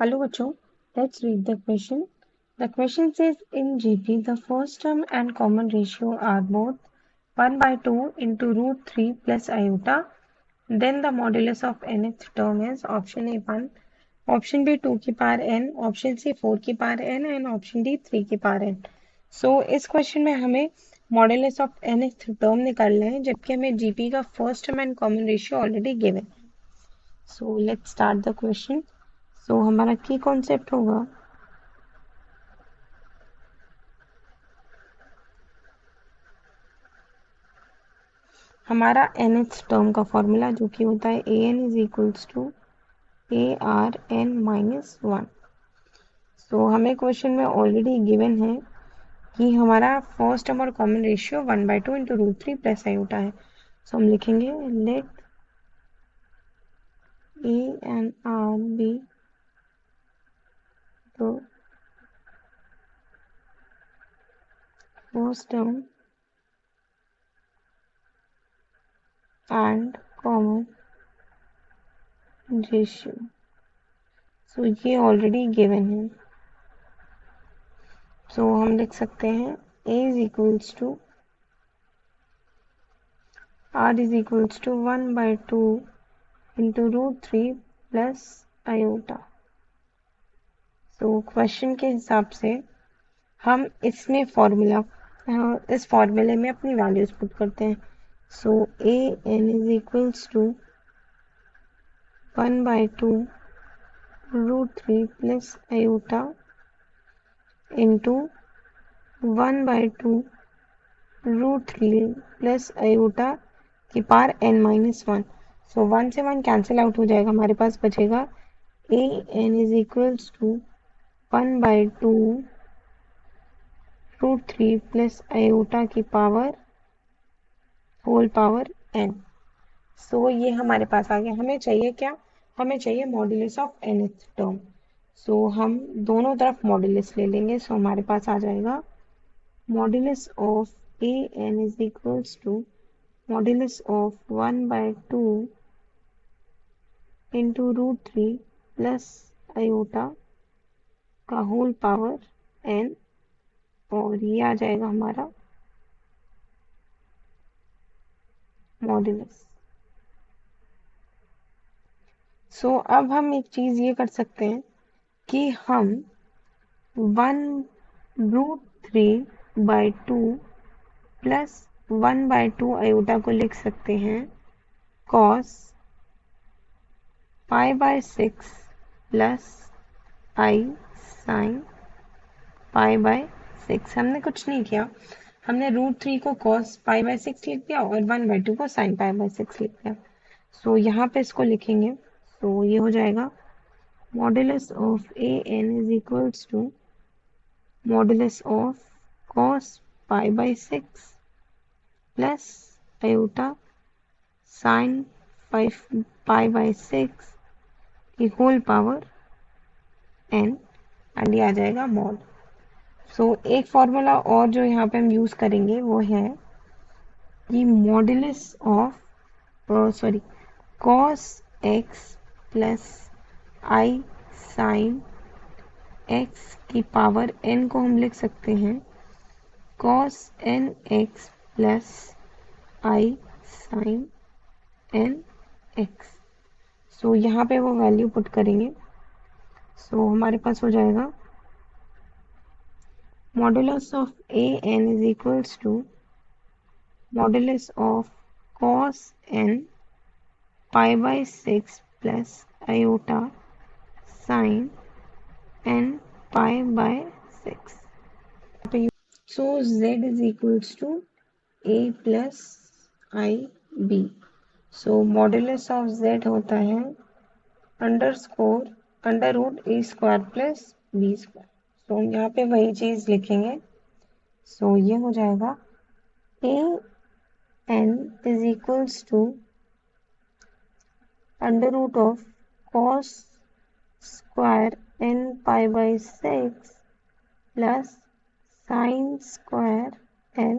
Hello, Bacho. Let's read the question. The question says in GP, the first term and common ratio are both 1 by 2 into root 3 plus iota. Then the modulus of nth term is option A 1, option B 2 की power n, option C 4 की power n and option D 3 की power n. So इस question में हमें modulus of nth term निकालना है जबकि हमें जीपी का first term and common ratio already given है. So let's start the question. So हमारा की कॉन्सेप्ट होगा हमारा nth टर्म का फॉर्मूला जो कि होता है an is equals to ARn-1. So हमें क्वेश्चन में ऑलरेडी गिवन है कि हमारा फर्स्ट टर्म और common ratio 1/2 into root 3 plus iota है. सो हम लिखेंगे let A and R be the first term and common ratio. So ये ऑलरेडी गिवन है. सो हम लिख सकते हैं A is equals to R is equals to 1/2 into root 3 plus iota. So question के हिसाब से हम इसमें फॉर्मूला इस फॉर्मूले में अपनी वैल्यूज पुट करते हैं. So AN is equals to 1/2 root 3 plus iota into 1/2 root 3 plus iota की पावर n-1. सो 1 से 1 कैंसिल आउट हो जाएगा. हमारे पास बचेगा AN is equals to 1/2 root 3 plus iota की power whole power n. So ये हमारे पास आ गया. हमें चाहिए क्या? हमें चाहिए मॉड्यूलस ऑफ nth टर्म. सो हम दोनों तरफ मॉड्यूलस ले लेंगे. सो हमारे पास आ जाएगा modulus of AN is equals to modulus of 1/2 into root 3 plus iota का होल पावर n और ये आ जाएगा हमारा मॉड्यूलस. सो अब हम एक चीज ये कर सकते हैं कि हम 1√3/2 प्लस 1/2 आयोटा को लिख सकते हैं cos π/6 प्लस i sin π/6. हमने कुछ नहीं किया. हमने √3 को cos π/6 लिख दिया और 1/2 को sin π/6 लिख दिया. सो यहाँ पे इसको लिखेंगे. सो ये हो जाएगा modulus of AN is equals to modulus of cos π/6 plus iota sin π/6 की होल पावर n एंड ये आ जाएगा मॉड. सो एक फॉर्मूला और जो यहाँ पे हम यूज करेंगे वो है कि modulus of cos x plus i sin x की पावर n को हम लिख सकते हैं cos nx plus i sin nx. सो यहाँ पे वो वैल्यू पुट करेंगे. सो हमारे पास हो जाएगा modulus of AN is equals to modulus of cos n π/6 plus iota sin n π/6. So z is equals to a plus ib. So modulus of z होता है √a² प्लस b². सो यहाँ पे वही चीज लिखेंगे. सो ये हो जाएगा an is equals to √of cos square n π/6 plus sin square n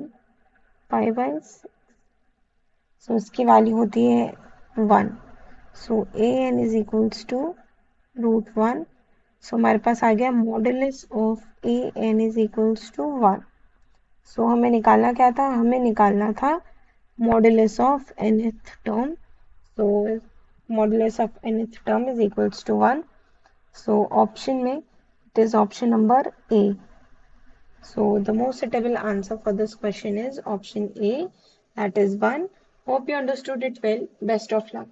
π/6. So इसकी वैल्यू होती है 1. So AN is equals to √1 so हमारे पास आ गया modulus of A N is equals to 1। So हमें निकालना क्या था, हमें निकालना था modulus of nth term. So modulus of nth term is equals to 1। So option में it is option number A. So the most suitable answer for this question is option A, that is 1. Hope you understood it well. Best of luck.